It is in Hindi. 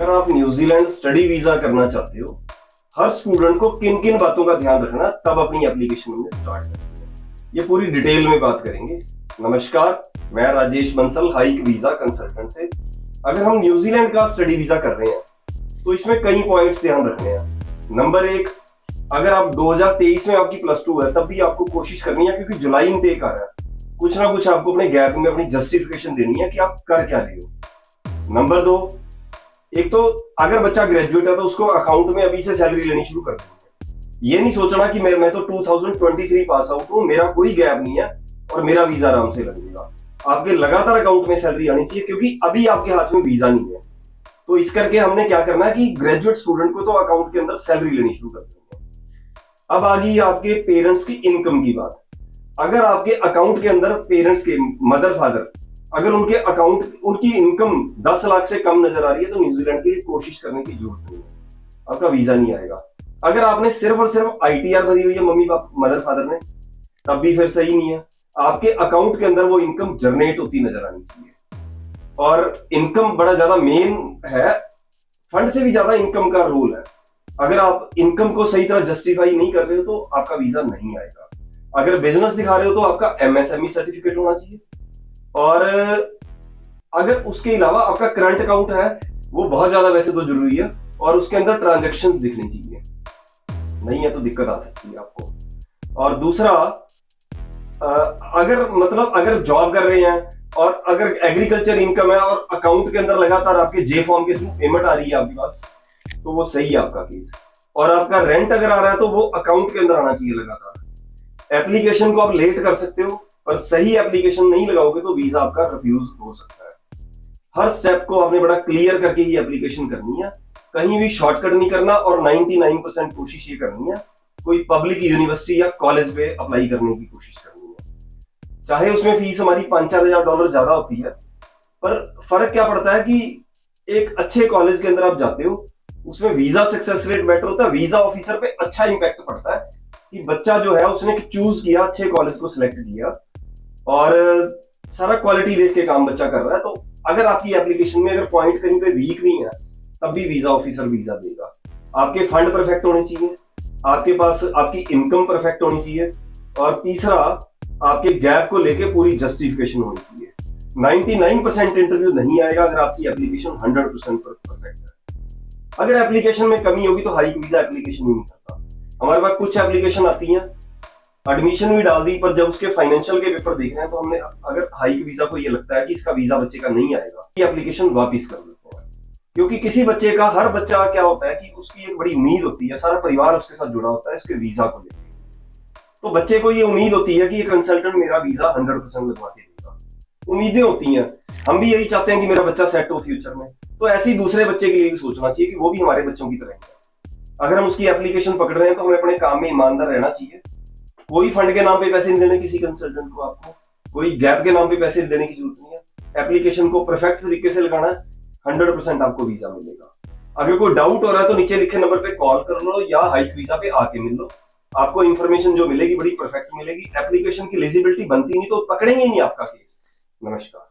अगर आप न्यूजीलैंड स्टडी वीजा करना चाहते हो, हर स्टूडेंट को किन किन बातों का ध्यान रखना तब अपनी एप्लीकेशन में स्टार्ट करना है, ये पूरी डिटेल में बात करेंगे। नमस्कार, मैं Rajesh Bansal, hike visa consultant से। अगर हम न्यूजीलैंड का स्टडी वीजा कर रहे हैं तो इसमें कई पॉइंट्स ध्यान रखने हैं। नंबर एक, अगर आप 2023 में आपकी +2 है तब भी आपको कोशिश करनी है, क्योंकि जुलाई इनटेक आ रहा है, कुछ ना कुछ आपको अपने गैप में अपनी जस्टिफिकेशन देनी है कि आप कर क्या रहे हो। नंबर दो, एक तो अगर बच्चा ग्रेजुएट है तो उसको अकाउंट में अभी से सैलरी लेनी शुरू कर देनी है। ये नहीं सोचना कि मैं तो 2023 पास आउट हूं, मेरा कोई गैप नहीं है और मेरा वीजा आराम से लगेगा। आपके लगातार अकाउंट में सैलरी आनी चाहिए, क्योंकि अभी आपके हाथ में वीजा नहीं है। तो इस करके हमने क्या करना है कि ग्रेजुएट स्टूडेंट को तो अकाउंट के अंदर सैलरी लेनी शुरू कर देनी है। अब आ गई आपके पेरेंट्स की इनकम की बात। अगर आपके अकाउंट के अंदर पेरेंट्स के मदर फादर, अगर उनके अकाउंट उनकी इनकम 10 लाख से कम नजर आ रही है तो न्यूजीलैंड के लिए कोशिश करने की जरूरत नहीं है, आपका वीजा नहीं आएगा। अगर आपने सिर्फ और सिर्फ ITR भरी हुई है मम्मी पापा मदर फादर ने, तब भी फिर सही नहीं है। आपके अकाउंट के अंदर वो इनकम जनरेट होती नजर आनी चाहिए। और इनकम बड़ा ज्यादा मेन है, फंड से भी ज्यादा इनकम का रोल है। अगर आप इनकम को सही तरह जस्टिफाई नहीं कर रहे हो तो आपका वीजा नहीं आएगा। अगर बिजनेस दिखा रहे हो तो आपका MSME सर्टिफिकेट होना चाहिए। और अगर उसके अलावा आपका करंट अकाउंट है, वो बहुत ज्यादा वैसे तो जरूरी है, और उसके अंदर ट्रांजैक्शंस दिखनी चाहिए, नहीं है तो दिक्कत आ सकती है आपको। और दूसरा, अगर जॉब कर रहे हैं और अगर एग्रीकल्चर इनकम है और अकाउंट के अंदर लगातार आपके J फॉर्म के थ्रू पेमेंट आ रही है आपके पास, तो वो सही है आपका केस। और आपका रेंट अगर आ रहा है तो वो अकाउंट के अंदर आना चाहिए लगातार। एप्लीकेशन को आप लेट कर सकते हो, पर सही एप्लीकेशन नहीं लगाओगे तो वीजा आपका रिफ्यूज हो सकता है। हर स्टेप को आपने बड़ा क्लियर करके ही एप्लीकेशन करनी है, कहीं भी शॉर्टकट नहीं करना। और 99% कोशिश ये करनी है कोई पब्लिक यूनिवर्सिटी या कॉलेज पे अप्लाई करने की कोशिश करनी है। चाहे उसमें फीस हमारी $5-4 ज्यादा होती है, पर फर्क क्या पड़ता है कि एक अच्छे कॉलेज के अंदर आप जाते हो, उसमें वीजा सक्सेस रेट बेटर होता है, वीजा ऑफिसर पे अच्छा इंपैक्ट पड़ता है कि बच्चा जो है उसने चूज किया, अच्छे कॉलेज को सिलेक्ट किया और सारा क्वालिटी देख के काम बच्चा कर रहा है। तो अगर आपकी एप्लीकेशन में अगर पॉइंट कहीं पे वीक नहीं है, तब भी वीजा ऑफिसर वीजा देगा। आपके फंड परफेक्ट होने चाहिए, आपके पास आपकी इनकम परफेक्ट होनी चाहिए, और तीसरा, आपके गैप को लेके पूरी जस्टिफिकेशन होनी चाहिए। 99% इंटरव्यू नहीं आएगा अगर आपकी एप्लीकेशन 100% परफेक्ट है। अगर एप्लीकेशन में कमी होगी तो हाई वीजा एप्लीकेशन ही नहीं करता। हमारे पास कुछ एप्लीकेशन आती हैं, एडमिशन भी डाल दी, पर जब उसके फाइनेंशियल के पेपर देख रहे हैं तो हमने, अगर हाइक वीजा को ये लगता है कि इसका वीजा बच्चे का नहीं आएगा, ये एप्लीकेशन वापस कर देते हैं। क्योंकि किसी बच्चे का, हर बच्चा क्या होता है कि उसकी एक बड़ी उम्मीद होती है, सारा परिवार उसके साथ जुड़ा होता है इसके वीजा को लेकर। तो बच्चे को ये उम्मीद होती है कि ये कंसल्टेंट मेरा वीजा 100% लगवा के देगा। उम्मीदें होती हैं, हम भी यही चाहते हैं कि मेरा बच्चा सेट हो फ्यूचर में। तो ऐसे ही दूसरे बच्चे के लिए भी सोचना चाहिए कि वो भी हमारे बच्चों की तरह है। अगर हम उसकी एप्लीकेशन पकड़ रहे हैं तो हमें अपने काम में ईमानदार रहना चाहिए। कोई फंड के नाम पे पैसे नहीं देने किसी कंसल्टेंट को, आपको कोई गैप के नाम पे पैसे देने की जरूरत नहीं है। एप्लीकेशन को परफेक्ट तरीके से लगाना है, 100% आपको वीजा मिलेगा। अगर कोई डाउट हो रहा है तो नीचे लिखे नंबर पे कॉल कर लो या हाइक वीजा पे आके मिल लो। आपको इंफॉर्मेशन जो मिलेगी बड़ी परफेक्ट मिलेगी। एप्लीकेशन की एलिजिबिलिटी बनती नहीं तो पकड़ेंगे ही नहीं आपका केस। नमस्कार।